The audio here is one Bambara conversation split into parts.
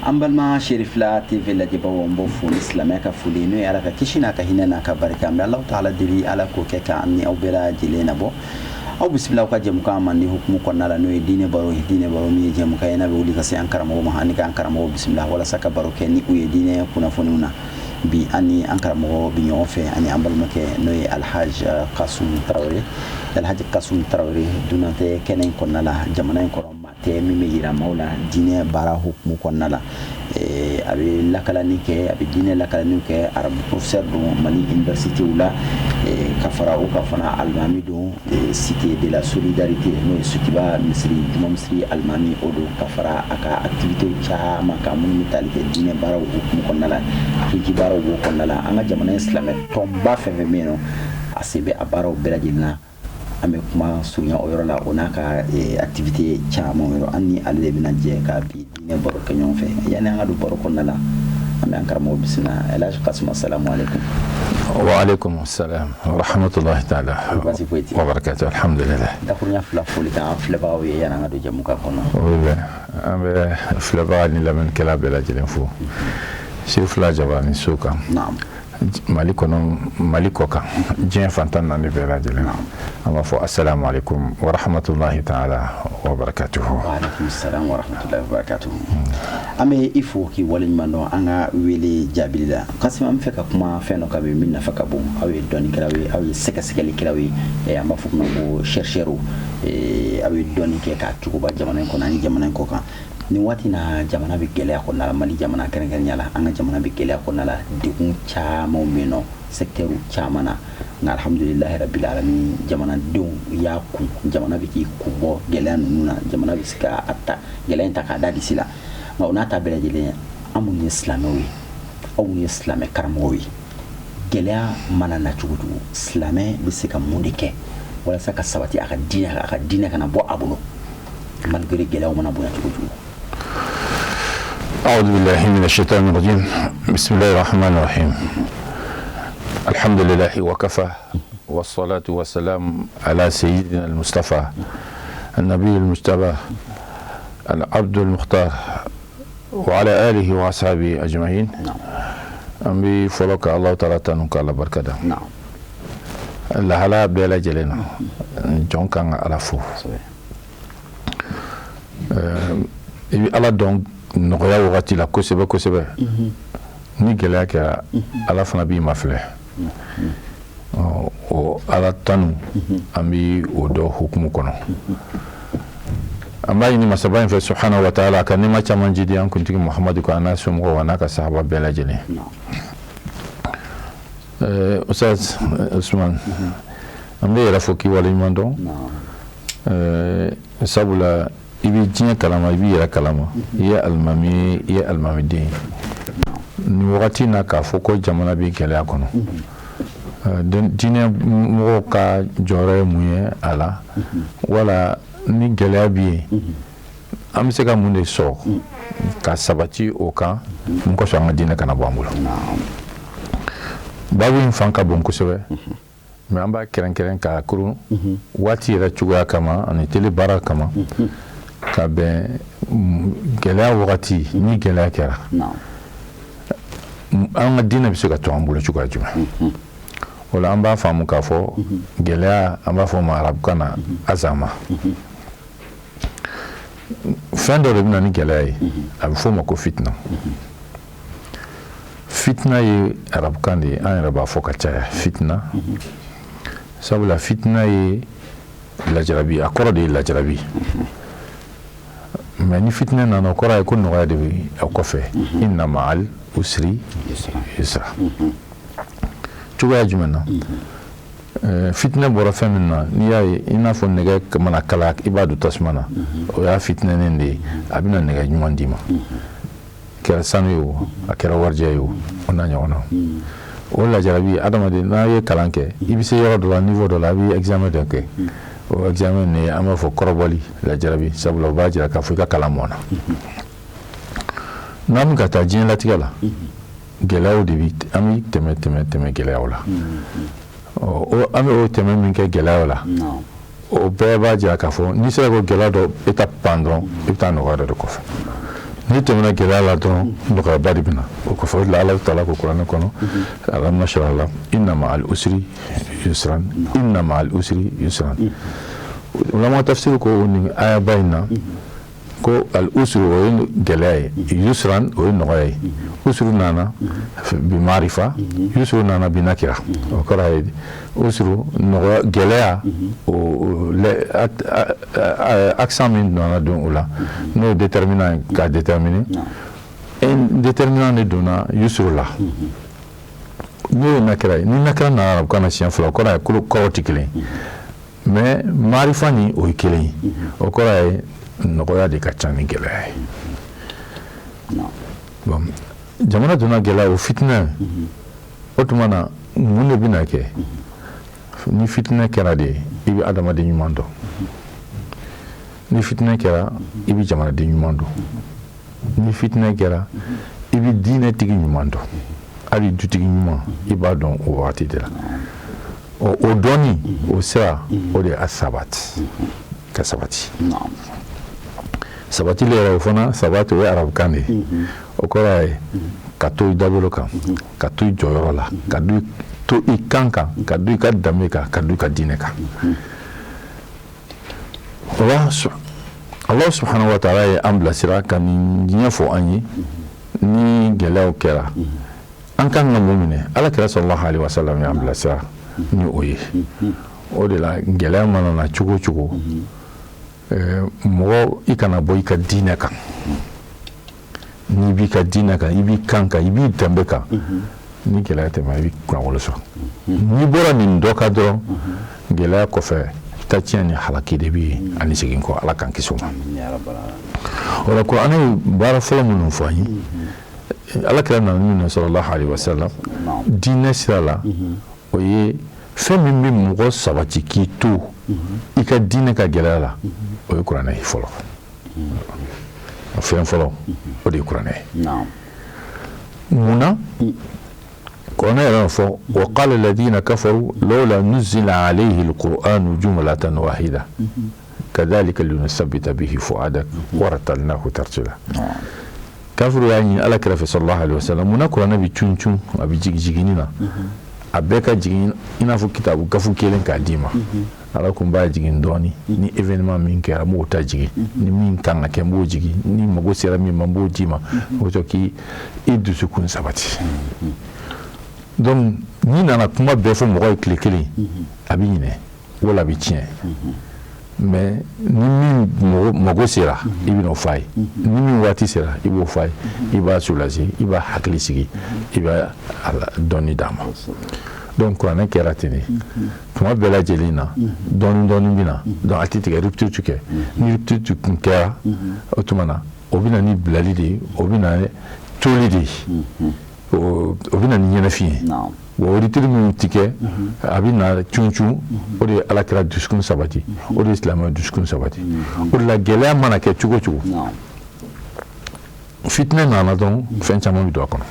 ambalma sherifla tv la jebawo mbo fu islamia ka fuli no ala ka kishina ka hinana ka baraka mi Allah ta'ala diri ala ko ke ka anni aw bela jilena bo aw bismillah ka jemu ka man ni hukmu ko nala no dine baro mi jemu ka yana be wuli ka se ankara mo ma hani ka ankara mo bismillah wala saka baro ke ni uye dine kuna fonuna bi ani ankara mo bi nyofe ani ambalma ke no alhaj qasum traore dunate kenen ko nala jamana ko te mi yira maula dine bara hukmu ko nala abi lakalani ke abi dine lakalani ke arab professeur do Mali université wala kafara o kafana almami do cité de la solidarité no sutiba misri almami odo kafara aka activité cha maka mun mitalite dine bara hukmu ko nala ki bara ko nala anga jamana islamique tomba feve meno asebe abaro beladina ame kuma sunya oyorola onaka activité chama oyoro anni alle bina je ka bi dine boro kanyon fe yana ngadu boro konnala ame ankara mo bisna elaj qasim assalamu alaykum wa alaykum assalam wa rahmatullahi ta'ala wa barakatuh alhamdulillah da kurnya fla folita fla bawo yana ngadu jamu ka kono wala ame fla bawo ni la men kala bela jelen fu si fla jabani suka naam Mali koka jien fantan na ni bela jelen ama fo assalamu alaykum wa rahmatullahi ta'ala wa barakatuh wa alaykum assalam wa rahmatullahi wa barakatuh ame ifo ki walin mando anga wele jabilila qasim am feka kuma feno ka be minna faka bo awe doni kalawe awe seka sekeli kalawe amba fo ko cherchero awe doni ke ka tukuba jamana ko nani jamana ko ka ni wati na jamana bi gele ko na Mali jamana keren nyala anga jamana bi gele ko na la digun cha mo meno secteur chamana na alhamdulillah rabbil alamin jamana dum ya ku jamana bi ki ku bo gele nuna jamana bi ska atta gele ta ka dadi sila ma onata bele jele amun islamawi aw islame karmowi gele mana na chugudu islame bi sika mundike wala saka sabati aka dina kana bo abuno malgré gele mana bo na chugudu أعوذ بالله من الشيطان الرجيم بسم الله الرحمن الرحيم الحمد لله وكفى والصلاة والسلام على سيدنا المصطفى النبي المجتبى العبد المختار وعلى آله وأصحابه أجمعين أمي فلوك الله تعالى تنوك الله بركة لهلا بلا جلنا جون كان ألفو الله دون nogoya wagati la kosebe ni gɛlɛya kɛra ala fana b'i mafilɛ o ala tanu an bi o dɔ hukumu kɔnɔ an b'a ɲini masaba in fɛ subhanahu wa ta'ala ka nɛɛma caman jidi an kuntigi Muhamadu ko a n'a somɔgɔw a n'a ka sahaba bɛɛ lajɛlen Ustaz Usman an bɛ yɛrɛ fɔ k'i waleɲuman dɔn sabula ibi diɲɛ kalama ibi yɛrɛ kalama i ye alimami den ni wagati na k'a fɔ ko jamana bɛ gɛlɛya kɔnɔ diinɛ mɔgɔw ka jɔyɔrɔ ye mun ye a la wala ni gɛlɛya bɛ yen an bɛ se ka mun de sɔrɔ ka sabati o kan mun kosɔn an ka diinɛ kana bɔ an bolo baabu in fan ka bon kosɛbɛ mais an b'a kɛrɛnkɛrɛn k'a kurun waati yɛrɛ cogoya kama ani tele baara kama ka bɛn gɛlɛya wagati ni gɛlɛya kɛra an ka diinɛ bɛ se ka to an bolo cogoya jumɛn o la an b'a faamu k'a fɔ gɛlɛya an b'a fɔ ma arabukan na azama fɛn dɔ de bɛ na ni gɛlɛya ye a bɛ fɔ o ma ko fitina fitina ye arabukan de ye an yɛrɛ b'a fɔ ka caya fitina sabula fitina ye lajarabi a kɔrɔ de ye lajarabi mais ni fitina nana o kɔrɔ ye ko nɔgɔya de bɛ a kɔfɛ inna ma'al usri yusra cogoya jumɛn na fitina bɔra fɛn min na n'i y'a ye i n'a fɔ nɛgɛ mana kala i b'a don tasuma na o y'a fitinɛnen de ye a bɛna nɛgɛ ɲuman d'i ma a kɛra sanu ye o a kɛra warijɛ ye o n'a ɲɔgɔn na o lajarabi adamaden n'a ye kalan kɛ i bɛ se yɔrɔ dɔ la niveau dɔ la a bɛ examen dɔ kɛ o examen ne an b'a fɔ kɔrɔbɔli lajarabi sabula o b'a jira k'a fɔ i ka kalan mɔna n'an bɛ ka taa diɲɛlatigɛ la gɛlɛyaw de bɛ an bɛ tɛmɛ gɛlɛyaw la an bɛ o tɛmɛ min kɛ gɛlɛyaw la o bɛɛ b'a jira k'a fɔ n'i sera ko gɛlɛya dɔ étape pan dɔrɔn i bɛ taa nɔgɔya dɔ de kɔfɛ ni tɛmɛna gɛlɛya la dɔrɔn nɔgɔyaba de bɛna o kɔfɛ o de la Alahu taala ko kuranɛ kɔnɔ alam nashrah laka inna ma'al usri yusran inna ma'al usri yusran ulama tafsir ko ni ayaba in na ko al usru o ye gɛlɛya ye yusran o ye nɔgɔya ye usru nana bi marifa yusru nana bi nakira o kɔrɔ ye usru nɔgɔya gɛlɛya o accent min nana don o la n'o déterminant ka déterminer déterminant de donna yusru la n'o ye nakira ye ni nakira nana arabukan na siɲɛ fila o kɔrɔ ye kɔrɔ tɛ kelen mais marifa ni o ye kelen ye o kɔrɔ ye nɔgɔya de ka ca ni gɛlɛya ye bon jamana donna gɛlɛya o fitinɛ o tuma na mun de bɛna kɛ ni fitinɛ kɛra de i bɛ adamaden ɲuman dɔn ni fitinɛ kɛra i bɛ jamanaden ɲuman dɔn ni fitinɛ kɛra i bɛ diinɛtigi ɲuman dɔn hali dutigi ɲuman i b'a dɔn o wagati de la o dɔnni o sira o de ye a sabati ka sabati sabati le yɛrɛ o fana sabati o ye arabukan de ye o kɔrɔ ye ka to i dabolo kan ka to i jɔyɔrɔ la ka to i kan kan ka do i ka danbe kan ka do i ka diinɛ kan Allah subhanahu wa ta'ala ye an bilasira ka nin ɲɛfɔ an ye ni gɛlɛyaw kɛra an kan ka mun minɛ alakira sallallahu alaihi wasallam y'an bilasira ni o ye o de la gɛlɛya mana na cogo o cogo mɔgɔ i kana bɔ i ka diinɛ kan n'i b'i ka diinɛ kan i b'i kan kan i b'i danbe kan ni gɛlɛya tɛmɛ i bɛ kunnawolo sɔrɔ n'i bɔra nin dɔ kan dɔrɔn gɛlɛya kɔfɛ tatiɲɛ ni halaki de bɛ yen ani segin kɔ ala k'an kisi o ma o la kuranɛ ye baara fɔlɔ minnu fɔ an ye alakira nana min na sallallahu alaihi wasallam diinɛ sira la o ye fɛn min bɛ mɔgɔ sabati k'i to i ka diinɛ ka gɛlɛya la o ye kuranɛ ye fɔlɔ fɛn fɔlɔ o de ye kuranɛ ye munna kuranɛ yɛrɛ fɔ wa qala alladhina kafaru lawla nuzila alayhi alqur'anu jumlatan wahida kadhalika linusabbita bihi fu'adak wa ratalnahu tartila kafiru y'a ɲini alakira fɛ sallallahu alaihi wasallam munna kuranɛ bɛ cun a bɛ jigin na a bɛɛ ka jigin i n'a fɔ kitabu gafu kelen k'a d'i ma ala kun b'a jigin dɔɔni ni événement min kɛra n b'o ta jigin ni min kan ka kɛ n b'o jigin ni mago sera min ma n b'o d'i ma o bɛ sɔrɔ k'i dusukun sabati donc n'i nana kuma bɛɛ fɔ mɔgɔ ye tile kelen a bɛ ɲinɛ wala a bɛ tiɲɛ mais ni min mago sera i bɛn'o f'a ye ni min waati sera i b'o f'a ye i b'a soulager i b'a hakili sigi i b'a dɔnni d'a ma donc kuranɛ kɛra ten de tuma bɛɛ lajɛlen na dɔɔni bɛ na donc a tɛ tigɛ rupture tɛ kɛ ni rupture kun kɛra o tuma na o bɛ na ni bilali de ye o bɛ na toli de ye o bɛ na ni ɲɛnafin ye wa rupture min tɛ kɛ a bɛ na cun o de ye alakira dusukun sabati o de ye silamɛ dusukun sabati o de la gɛlɛya mana kɛ cogo o cogo fitinɛ nana dɔrɔn fɛn caman bɛ don a kɔnɔ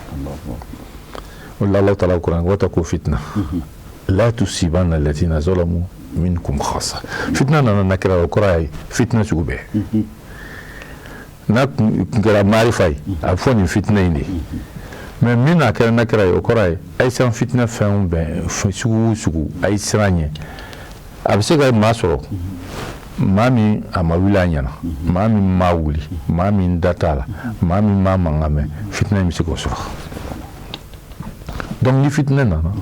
o de la Alahu taala kuranɛ wattaqu fitna la tusibanna allaziina zalamu minkum khassa fitinɛ nana nakira o kɔrɔ ye fitinɛ sugu bɛɛ n'a kun kɛra marifa ye a bɛ fɔ nin fitinɛ in de mais min n'a kɛra nakira ye o kɔrɔ ye a ye siran fitinɛ fɛn bɛɛ sugu o sugu a ye siran ɲɛ a bɛ se ka maa sɔrɔ maa min a ma wuli a ɲɛna maa min ma wuli maa min da t'a la maa min ma mankan mɛn fitinɛ in bɛ se k'o sɔrɔ donc ni fitinɛ nana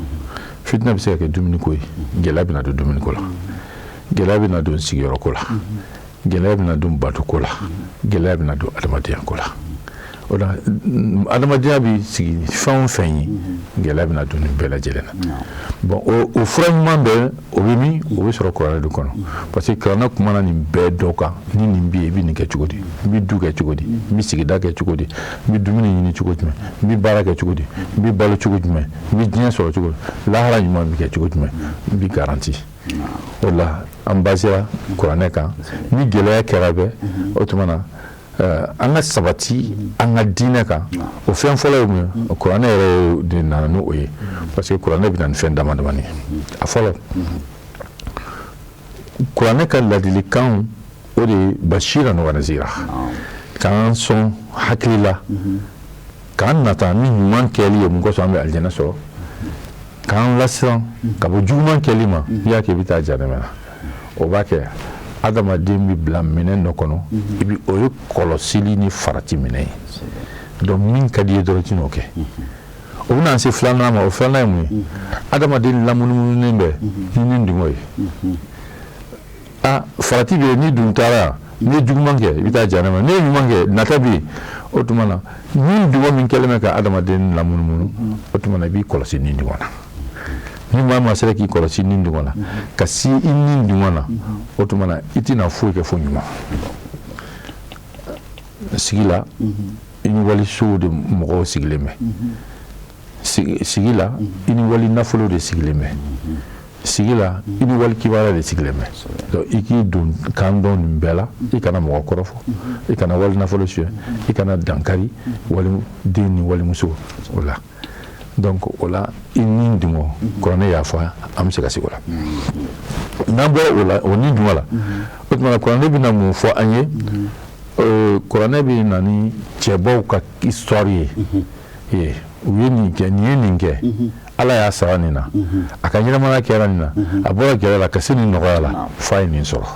fitinɛ bɛ se ka kɛ dumuniko ye gɛlɛya bɛ na don dumuniko la gɛlɛya bɛ na don sigiyɔrɔko la gɛlɛya bɛ na don batoko la gɛlɛya bɛ na don adamadenya ko la o la adamadenya bɛ sigi fɛn o fɛn ye gɛlɛya bɛ na don nin bɛɛ lajɛlen na bon o fura ɲuman bɛɛ o bɛ min o bɛ sɔrɔ kuranɛ de kɔnɔ parce que kuranɛ kumana nin bɛɛ dɔ kan ni nin bɛ yen i bɛ nin kɛ cogo di n bɛ du kɛ cogo di n bɛ sigida kɛ cogo di n bɛ dumuni ɲini cogo jumɛn n bɛ baara kɛ cogo di n bɛ balo cogo jumɛn n bɛ diɲɛ sɔrɔ cogo di lahara ɲuman bɛ kɛ cogo jumɛn n bɛ garanti o la an basera kuranɛ kan ni gɛlɛya kɛra bɛɛ o tuma na an ka sabati an ka diinɛ kan o fɛn fɔlɔ ye mun ye kuranɛ yɛrɛ de nana n'o ye parce que kuranɛ bɛ na ni fɛn dama damani ye a fɔlɔ kuranɛ ka ladilikanw o de ye bashiran wa nazira k'an sɔn hakili la k'an nata ni ɲuman kɛli ye mun kosɔn an bɛ alijana sɔrɔ k'an lasiran ka bɔ juguman kɛli ma i y'a kɛ i bɛ taa janɛmɛ na o b'a kɛ adamaden bɛ bila minɛn dɔ kɔnɔ i bi o ye kɔlɔsili ni farati minɛn ye donc min ka di ye dɔrɔn i t'o kɛ o bɛna se filanan ma o filanan ye mun ye adamaden lamunumununen bɛ ni nin dungɔ ye farati bɛ yen ni dun taara n'i ye juguman kɛ i bɛ taa janɛmɛ n'i ye ɲuman kɛ nata bɛ yen o tuma na ni dungɔ min kɛlen bɛ ka adamaden lamunumunu o tuma na i b'i kɔlɔsi nin dungɔ na ni maa ma sera k'i kɔlɔsi nin dungɔ na ka si i nin dungɔ na o tuma na i tɛna foyi kɛ fo ɲuman sigi la i ni walisow de mɔgɔw sigilen bɛ sigi la i ni wali nafolo de sigilen bɛ sigi la i ni wali kibaruya de sigilen bɛ donc i k'i don kan dɔn nin bɛɛ la i kana mɔgɔ kɔrɔfɔ i kana wali nafolo suɲɛ i kana dankari waliden ni walimuso o la donc o la i ni dungɔ kuranɛ y'a fɔ an bɛ se ka sigi o la n'an bɔra o la o ni dungɔ la o tuma na kuranɛ bɛna mun fɔ an ye kuranɛ bɛ na ni cɛbaw ka histoire ye u ye nin kɛ nin ye nin kɛ ala y'a sara nin na a ka ɲɛnamaya kɛra nin na a bɔra gɛlɛya la ka se nin nɔgɔya la f'a ye nin sɔrɔ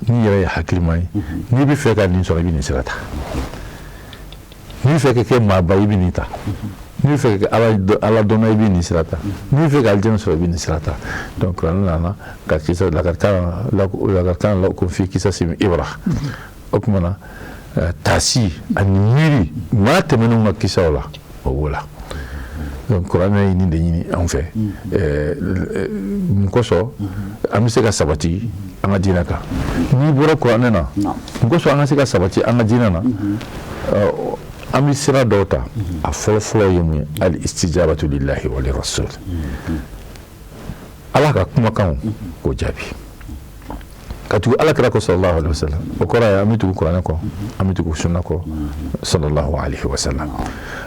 n'i yɛrɛ ye hakilima ye n'i bɛ fɛ ka nin sɔrɔ i bɛ nin sira ta n'i bɛ fɛ ka kɛ maaba i bɛ nin ta n'i bɛ fɛ ka ala dɔnna i bɛ nin sira ta n'i bɛ fɛ ka alijana sɔrɔ i bɛ nin sira ta donc kuranɛ nana ka kisa lakarikan lakum fi qisasihim ibra o tuma na taasi ani miiri maa tɛmɛnenw ka kisaw la o b'o la donc kuranɛ ye nin de ɲini anw fɛ mun kosɔn an bɛ se ka sabati an ka diinɛ kan n'i bɔra kuranɛ na mun kosɔn an ka se ka sabati an ka diinɛ na an bɛ sira dɔw ta a fɔlɔ-fɔlɔ ye mun ye al istijabatu lillahi wa lirasul ala ka kumakanw k'o jaabi ka tugu alakira kɔ sallallahu alaihi wasallam o kɔrɔ ye an bɛ tugu kuranɛ kɔ an bɛ tugu sunna kɔ sallallahu alaihi wasallam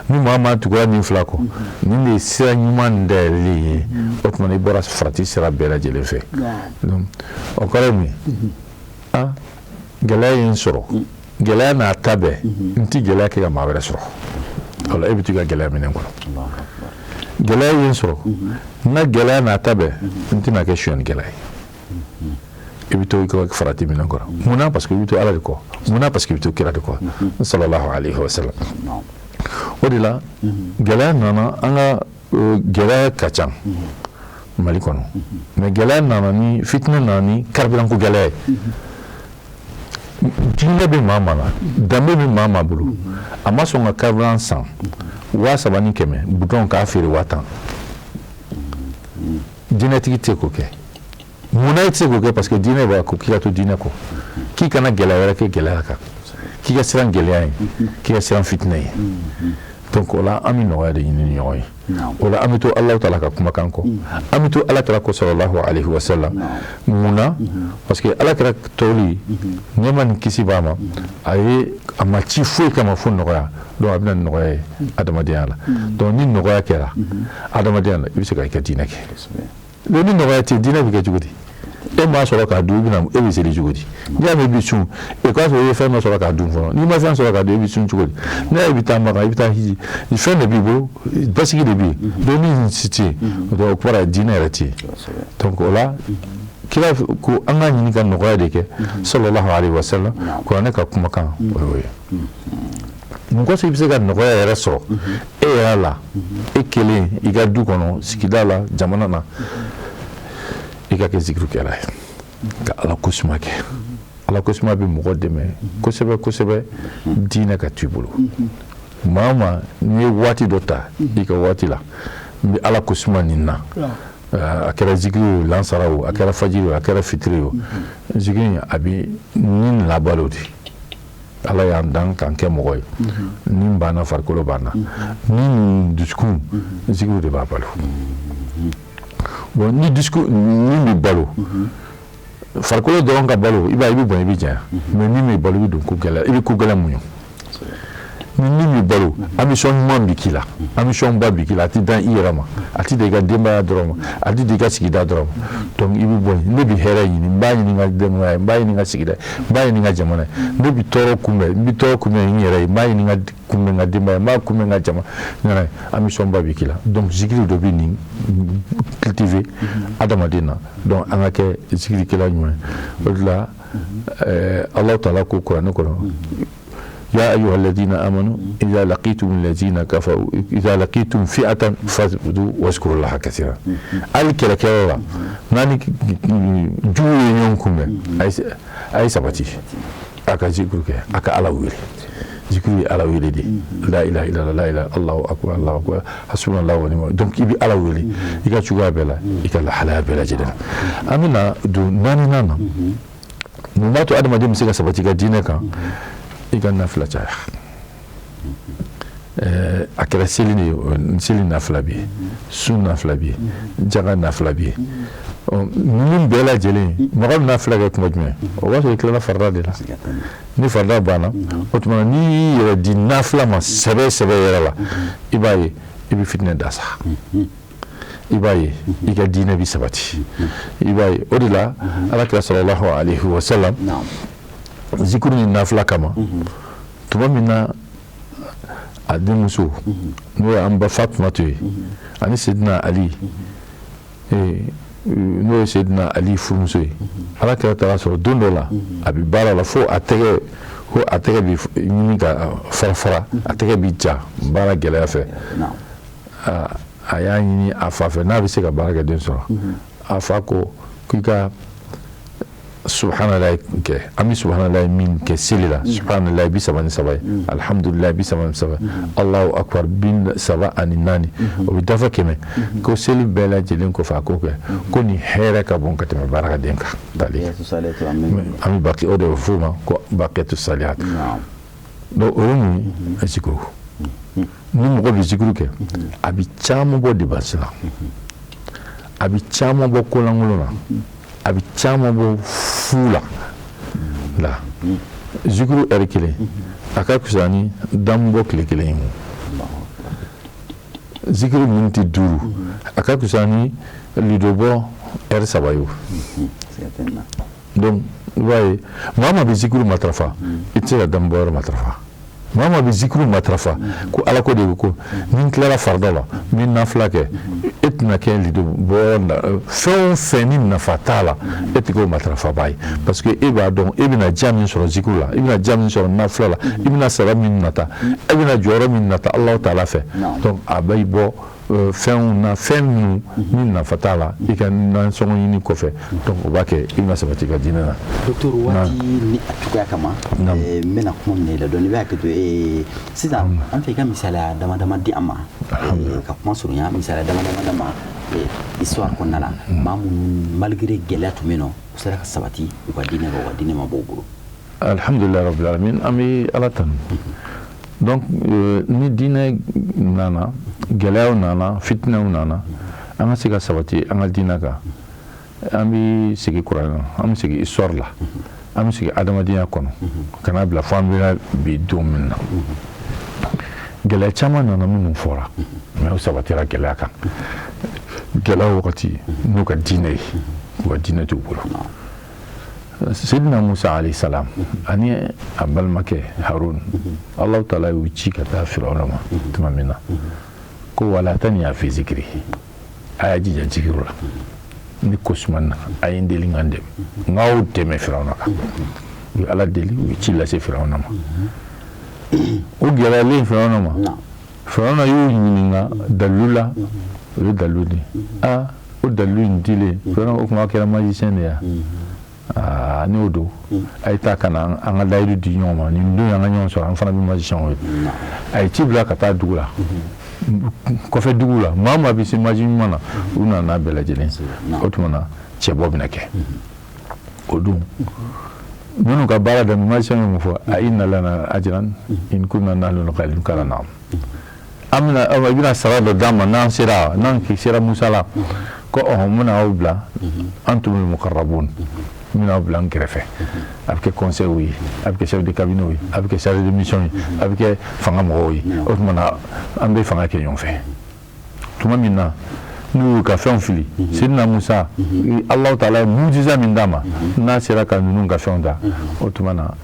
ni maa ma tuguya nin fila kɔ nin de ye sira ɲuman dayɛlɛlen ye o tuma na i bɔra farati sira bɛɛ lajɛlen fɛ donc o kɔrɔ ye mun ye gɛlɛya ye n sɔrɔ gɛlɛya n'a ta bɛɛ n tɛ gɛlɛya kɛ ka maa wɛrɛ sɔrɔ o la e bɛ to ka gɛlɛya minɛn kɔnɔ gɛlɛya ye n sɔrɔ n ka gɛlɛya n'a ta bɛɛ n tɛna kɛ sonyɛnikɛla ye i bɛ to i ka farati minɛn kɔrɔ munna parce que i bɛ to ala de kɔ munna parce que i bɛ to kira de kɔ sallallahu alaihi wa sallam o de la gɛlɛya nana an ka gɛlɛya ka ca mali kɔnɔ mais gɛlɛya nana ni fitinɛ nana ni karibiranko gɛlɛya ye diinɛ bɛ maa ma la danbe bɛ maa bolo a ma sɔn ka karibiran san 3,100 butɔn k'a feere 10,000 diinɛtigi tɛ k'o kɛ munna i tɛ se k'o kɛ parce que diinɛ b'a ko k'i ka to diinɛ kɔ k'i kana gɛlɛya wɛrɛ kɛ gɛlɛya kan k'i ka siran gɛlɛya ye k'i ka siran fitinɛ ye donc o la an bɛ nɔgɔya de ɲini ni ɲɔgɔn ye o la an bɛ to Alahu Taala ka kumakan kɔ an bɛ to Alakira kɔ sallallahu alaihi wa sallam munna parce que Alakira tɔli nɛɛma ni kisi b'a ma a ma ci foyi kama fo nɔgɔya donc a bɛna ni nɔgɔya ye adamadenya la donc ni nɔgɔya kɛra adamadenya la i bɛ se ka i ka diinɛ kɛ donc ni nɔgɔya tɛ diinɛ bɛ kɛ cogo di e m'a sɔrɔ k'a dun e bɛ seli cogo di n'i y'a mɛn i bɛ sun e k'a sɔrɔ i ye fɛn dɔ sɔrɔ k'a dun fɔlɔ n'i ma fɛn sɔrɔ k'a dun e bɛ sun cogo di n'i y'a ye i bɛ taa Maka i bɛ taa hiji fɛn de b'i bolo basigi de bɛ yen donc ni si tɛ yen donc o kɔrɔ ye diinɛ yɛrɛ tɛ yen donc o la kira ko an ka ɲini ka nɔgɔya de kɛ sallallahu alaihi wa sallam kuranɛ ka kumakan o y'o ye mun kɔsɔn i bɛ se ka nɔgɔya yɛrɛ sɔrɔ e yɛrɛ la e kelen i ka du kɔnɔ sigida la jamana na i ka kɛ zikirikɛla ye ka ala kosuma kɛ ala kosuma bɛ mɔgɔ dɛmɛ kosɛbɛ kosɛbɛ diinɛ ka to i bolo maa o maa n'i ye waati dɔ ta i ka waati la n bɛ ala kosuma nin na a kɛra zikiri o lansara o a kɛra fajiri o a kɛra fitiri o zikiri a bɛ ni labalo de ala y'an dan k'an kɛ mɔgɔ ye ni banna farikolo banna ni dusukun zikiri de b'a balo bon ni dusukun ni bɛ balo farikolo dɔrɔn ka balo i b'a ye i bɛ bonya i bɛ janya mais ni bɛ balo i bɛ don ko gɛlɛn i bɛ ko gɛlɛn muɲu ni balo ambition man bikila ambition ba bikila ti dan irama ati de ga demba drama ati de ga sigida drama donc ibi boy ne bi hera yini mbani ni ga demba mbani ni ga sigida mbani ni ga jamana ne bi toro kumbe ni yere mbani ni ga kumbe ga demba ma kumbe ga jama ngana ambition ba bikila donc zikri do bi ni cultiver adamadina donc angake zikri kila nyuma là Allah Ta'ala ko Qur'an ko يا أيها الذين آمنوا إذا لقيتم الذين كفروا إذا لقيتم فئة فاثبتوا واذكروا الله كثيرا الكلا كلا ناني جوي يومكم أي سبتي أكا ذكرك أكا على ويلي ذكري على ويلي دي لا إله إلا الله لا إله الله أكبر الله أكبر حسبنا الله ونعم الوكيل دونك يبي على ويلي يكا تشوغا بلا يكا حلا بلا جدا أمنا دو ناني نانا نماتو أدم أدم سيكا سبتي كدينك ikan nafla caya akira seli nafla bi sun nafla bi jaga nafla bi min bela jeli mɔgɔ nafla kɛ kuma jumɛn o b'a sɔrɔ i tilala farda de la ni farda banna o tuma ni yɛrɛ di nafla ma sɛbɛ sɛbɛ yɛrɛ la i b'a ye i bɛ fitinɛ da sa i b'a ye i ka diinɛ bi sabati i b'a ye o de la alakira sallallahu alaihi wa sallam zikuru ni nafila kama tuma min na a denmuso n'o ye an ba Fatumata ye ani Seydina Ali n'o ye Seydina Ali furumuso ye ala kɛra taga sɔrɔ don dɔ la a bɛ baara la fo a tɛgɛ bi ɲini ka fara a tɛgɛ bi ja baara gɛlɛya fɛ a y'a ɲini a fa fɛ n'a bɛ se ka baara kɛ den sɔrɔ a fa ko k'i ka subhanallah ke ami subhanallah min ke selila subhanallah bi sabani sabai alhamdulillah bi sabani sabai Allahu akbar bin saba ani nani o bi dafa keme ko seli bela jelen ko fa ko ke ko ni hera ka bon ka teme baraka denka dali ami baki o de fuma ko baqiyatu salihat do o mu azikru ni mo ko bi zikru ke abi chamo bo di basila abi chamo bo ko langulona abi chamo bo fula la zikru erkele aka kusani dambo kile zikru minti duru aka kusani lidobo sabayo donc ouais mama bi zikru matrafa itira dambo matrafa mama bi zikru matrafa ko ala ko de ko min klara fardala min nafla ke etna ke lido bonda feni na fatala etiko matrafa bay parce que eba donc ibna jamin sur zikru la ibna jamin sur nafla la ibna salam min nata ibna joro min nata Allah Ta'ala fait donc abay bo fɛn min nafa t'a la i ka nansɔngɔ ɲini kɔfɛ donc o b'a kɛ i bɛna sabati ka diinɛ na. docteur waati ni a cogoya kama n bɛna kuma minɛ i la dɔɔni i b'a hakili to sisan an fɛ i ka misaliya dama dama di an ma ka kuma surunya misaliya dama dama ma histoire kɔnɔna la maa minnu malgré gɛlɛya tun bɛ yen nɔ u sera ka sabati u ka diinɛ kan u ka diinɛ ma bɔ u bolo. alhamdulilayi rabbil alamin an bɛ ala tanu donc ni diinɛ nana gɛlɛyaw nana fitinɛw nana an ka se ka sabati an ka diinɛ kan an bɛ segin kuranɛ na an bɛ segin histoire la an bɛ segin adamadenya kɔnɔ ka n'a bila fo an bɛ bi don min na gɛlɛya caman nana minnu fɔra mɛ o sabatira gɛlɛya kan gɛlɛya wagati n'u ka diinɛ ye u ka diinɛ t'u bolo. Seydina Musa alayhi salam ani a balimakɛ Harun Allah Ta'ala y'u ci ka taa Firawuna ma tuma min na ko wala taniya fi zikri a y'a jija zikiru la ni kosumani na a ye n deli n ka n dɛmɛ n k'aw dɛmɛ Firawuna kan u ye Ala deli u ye ci lase Firawuna ma o gɛlɛyalen Firawuna ma Firawuna y'u ɲininka dalilu la o ye dalilu di o dalilu in dilen Firawuna o tuma kɛra magicien de ya n'o don a ye taa ka na an ka layidu di ɲɔgɔn ma nin don an ka ɲɔgɔn sɔrɔ an fana bɛ magicien ye a ye ci bila ka taa dugu la kɔfɛ dugu la maa maa bɛ se magi ɲuman na u nana n'a bɛɛ lajɛlen o tuma na cɛbɔ bɛna kɛ o don minnu ka baara daminɛ magicien ye mun fɔ a inna lana ajran in kunna nahnu al-ghalibun kala na'am an bɛna i bɛna sara dɔ d'a ma n'an sera Musa la ko mun na aw bila antumul muqarrabun mina blanc greffe avec conseil oui avec chef de cabinet oui avec chargé de mission avec fanga mo oui autrement ambe fanga ke yon fait tuma minna nous ka fɛn fili sidina Musa Allah taala mujiza min dama n'a sera ka ninnu ka fɛnw da o tuma na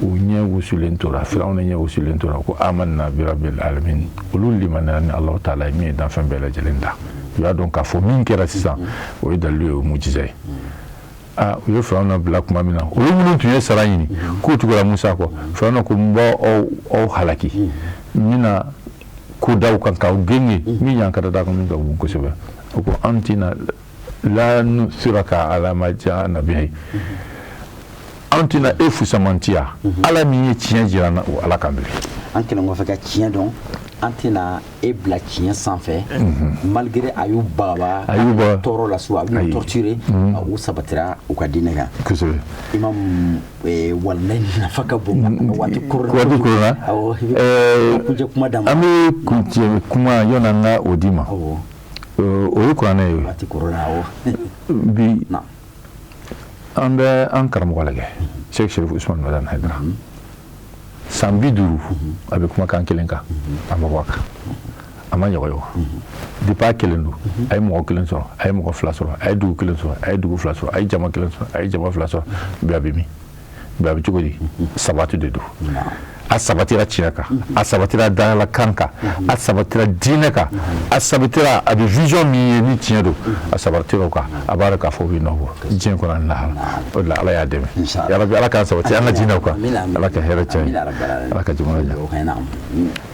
u ɲɛ wusulen tora Firawuna ɲɛ wusulen tora ko amanna bi rabbil alamin olu limana ni Allah taala min ye danfɛn bɛɛ lajɛlen da u y'a dɔn k'a fɔ min kɛra sisan o ye dalilu ye o mujiza ye u ye Firawuna bila kuma min na olu minnu tun ye sara ɲini k'u tugura Musa kɔ Firawuna ko n b'aw halaki n bɛna ko daw kan k'aw genge min y'an kada da kan min ka bon kosɛbɛ o ko an tɛna la nusiraka ala ma ja'ana bihi an tɛna e fusamantiya ala min ye tiɲɛ jira n na o ala kan bilen an kɛlen kɔfɛ ka tiɲɛ dɔn an tɛna e bila tiɲɛ sanfɛ malgré a y'u bagaba a y'u tɔɔrɔ la so a y'u torturer u sabatira u ka diinɛ kan kosɛbɛ imam wallahi nafa ka bon waati korona kuncɛ kuma d'a ma an bɛ kuncɛ kuma yɔni an ka o di ma o ye kuranɛ ye waati korona bi an bɛ an karamɔgɔ lajɛ Sheikh Sharif Usman Madan Haidara san 50 a bɛ kumakan kelen kan a ma bɔ a kan a ma ɲɔgɔn depuis a kelen don a ye mɔgɔ kelen sɔrɔ a ye mɔgɔ fila sɔrɔ a ye dugu kelen sɔrɔ a ye dugu fila sɔrɔ a ye jama kelen sɔrɔ a ye jama fila sɔrɔ bi a bɛ min bi a bɛ cogo di sabati de don a sabatira tiɲɛ kan a sabatira dalakan kan a sabatira diinɛ kan a sabatira a bɛ vision min ye ni tiɲɛ don a sabatira o kan a b'a dɔn k'a fɔ o bɛ nɔbɔ diɲɛ kɔnɔ ani lahara o de la Ala y'a dɛmɛ yarabi Ala k'an sabati an ka diinɛw kan Ala ka hɛrɛ caya Ala ka jamana diya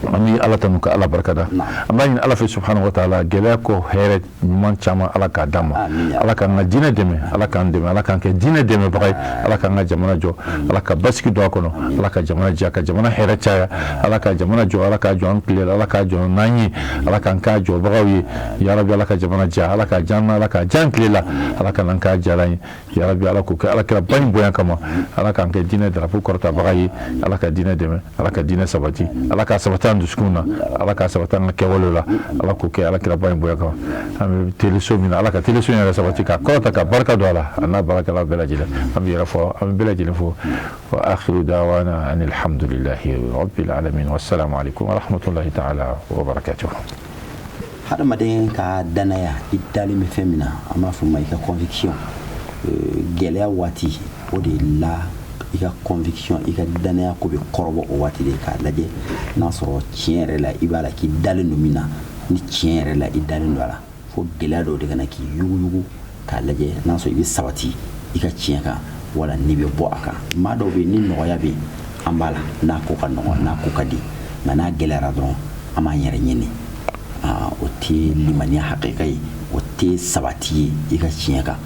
an bɛ Ala tanu ka Ala barikada an b'a ɲini Ala fɛ subhanahu wa ta'ala gɛlɛya kɔ hɛrɛ ɲuman caman Ala k'a d'an ma Ala k'an ka diinɛ dɛmɛ Ala k'an dɛmɛ Ala k'an kɛ diinɛ dɛmɛbaga ye Ala k'an ka jamana jɔ Ala ka basigi don a kɔnɔ Ala ka jamana diya ka jamana hɛrɛ caya Ala ka jamana jɔ Ala ka jɔ an tile la Ala ka jɔ n'an ye Ala k'an k'a jɔbagaw ye ya Rabbi Ala ka jamana diya Ala ka jan Ala ka jan tile la Ala ka n'an k'a diyara ye ya Rabbi Ala k'o kɛ Ala kɛra ba in bonya kama Ala k'an kɛ diinɛ drapeau kɔrɔtabaga ye Ala ka diinɛ dɛmɛ Ala ka diinɛ sabati Ala ka sabati an dusukun na Ala ka sabati an ka kɛwalew la Ala k'o kɛ Ala kɛra ba in bonya kama an bɛ teleso min na Ala ka teleso yɛrɛ sabati ka kɔrɔta ka barika don a la a n'a barakɛla bɛɛ lajɛlen an bɛ yɛrɛ fɔ an bɛ bɛɛ lajɛlen fɔ wa akhiru da'wana anil hamdulillahi rabbil alamin wassalamu alaikum wa rahmatullahi ta'ala wa barakatuh hadamaden ka danaya i dalen bɛ fɛn min na an b'a fɔ ma i ka conviction gɛlɛya waati o de la i ka conviction i ka danaya ko bɛ kɔrɔbɔ o waati de k'a lajɛ n'a sɔrɔ tiɲɛ yɛrɛ la i b'a la k'i dalen don min na ni tiɲɛ yɛrɛ la i dalen don a la fo gɛlɛya dɔw de kana k'i yuguyugu k'a lajɛ n'a sɔrɔ i bɛ sabati i ka tiɲɛ kan wala n'i bɛ bɔ a kan maa dɔw bɛ yen ni nɔgɔya bɛ yen an b'a la n'a ko ka nɔgɔ n'a ko ka di nka n'a gɛlɛyara dɔrɔn an b'an yɛrɛ ɲini o tɛ limaniya hakika ye o tɛ sabati ye i ka tiɲɛ kan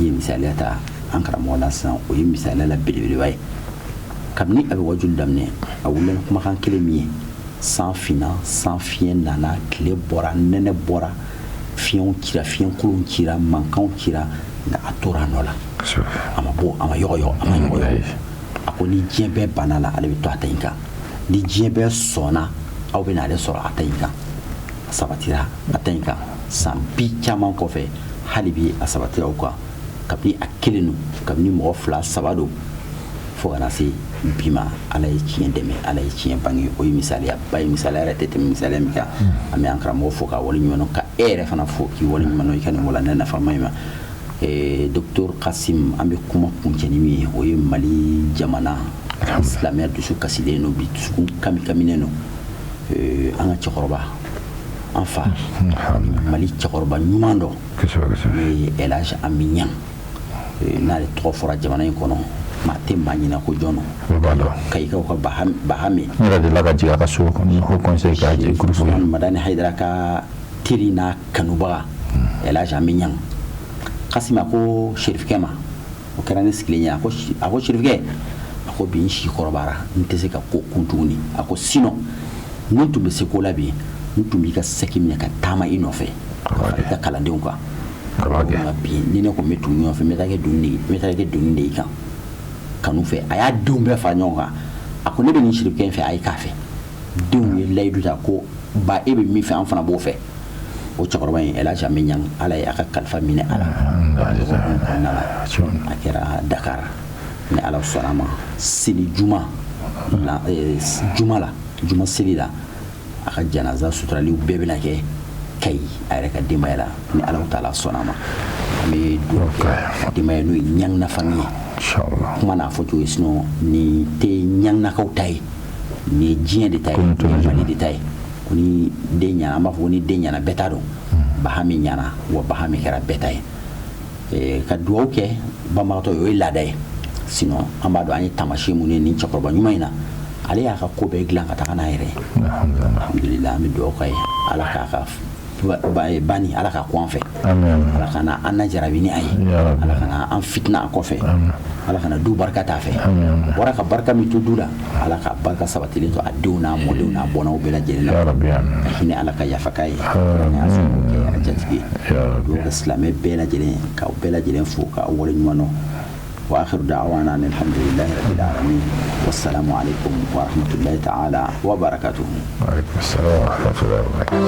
i ye misaliya ta an karamɔgɔ la sisan o ye misaliya la belebeleba ye kabini a bɛ wajulu daminɛ a wulila ni kumakan kelen min ye san finna san fiɲɛ nana tile bɔra nɛnɛ bɔra fiɲɛw cira fiɲɛkolonw cira mankanw cira nka a tora a nɔ la a ma bɔ a ma yɔgɔyɔgɔ a ma yɔgɔyɔgɔ a ko ni diɲɛ bɛɛ banna la ale bɛ to a ta in kan ni diɲɛ bɛɛ sɔnna aw bɛ n'ale sɔrɔ a ta in kan a sabatira a ta in kan san bi caman kɔfɛ hali bi a sabatira o kan kabini a kelen don kabini mɔgɔ fila saba don fo kana se bi ma ala ye tiɲɛ dɛmɛ ala ye tiɲɛ bange o ye misaliya ba ye misaliya yɛrɛ tɛ tɛmɛ misaliya min kan an bɛ an karamɔgɔ fo k'a waleɲuman dɔn ka e yɛrɛ fana fo k'i waleɲuman dɔn i ka nin walanda nafama in ma Dr Kasim an bɛ kuma kuncɛni min ye o ye Mali jamana silamɛya dusu kasilen don bi dusukun kami-kaminen don an ka cɛkɔrɔba an fa Mali cɛkɔrɔba ɲuman dɔ n'o ye El Hadj Ami Ɲang n'ale tɔgɔ fɔra jamana in kɔnɔ maa tɛ maa ɲina ko jɔn don kayikaw ka bahame n yɛrɛ delila ka jigin a ka so haut conseil ka groupe Madani Haidara ka teri n'a kanubaga El Hadj Ami Ɲang Kasim a ko Sherifkɛ ma o kɛra ne sigilen ye a ko Sherifkɛ a ko bi n si kɔrɔbayara n tɛ se ka ko kun tuguni a ko sinon ni tun bɛ se ko la bi n tun b'i ka sɛki minɛ ka taama i nɔfɛ ka fara i ka kalandenw kan nka bi ni ne ko n bɛ tugu ɲɔgɔn fɛ n bɛ taa kɛ donni de i kan kanu fɛ a y'a denw bɛɛ fara ɲɔgɔn kan a ko ne bɛ nin Sherifkɛ in fɛ a ye k'a fɛ denw ye layidu ta ko ba e bɛ min fɛ an fana b'o fɛ o cɛkɔrɔba in El Hadj Ami Ɲang Ala ye a ka kalifa minɛ a la a kɛra Dakar ni Ala sɔnna ma seli juma juma seli la a ka janaza suturaliw bɛɛ bɛna kɛ Kayi a yɛrɛ ka denbaya la ni Ala taala sɔnna ma an bɛ dugawu kɛ denbaya n'o ye Ɲang famille ye inchallah kuma n'a fɔ cogo ye sinon ni tɛ Ɲangnakaw ta ye ni ye diɲɛ de ta ye ni Mali de ta ye ko ni den ɲana an b'a fɔ ko ni den ɲana bɛɛ t'a dɔn Bahami ɲana wa Bahami kɛra bɛɛ ta ye ka dugawu kɛ banbagatɔ ye o ye laada ye sinon an b'a dɔn an ye taamasiyɛn mun ye nin cɛkɔrɔba ɲuman in na ale y'a ka ko bɛɛ dilan ka taga n'a yɛrɛ ye alhamdulillah an bɛ dugawu k'a ye Ala k'a ka bani Ala ka ko an fɛ Ala kana an najarabi ni a ye Ala kana an fitina a kɔfɛ Ala kana du barika t'a fɛ bɔra ka barika min to du la Ala ka barika sabatilen to a denw n'a mɔdenw n'a bɔnnaw bɛɛ lajɛlen na ka hinɛ Ala ka yafa k'a ye a jatigi dugawu kɛ silamɛ bɛɛ lajɛlen k'aw bɛɛ lajɛlen fo k'aw waleɲuman dɔn وآخر دعوانا أن الحمد لله رب العالمين والسلام عليكم ورحمة الله تعالى وبركاته. وعليكم السلام ورحمة الله وبركاته.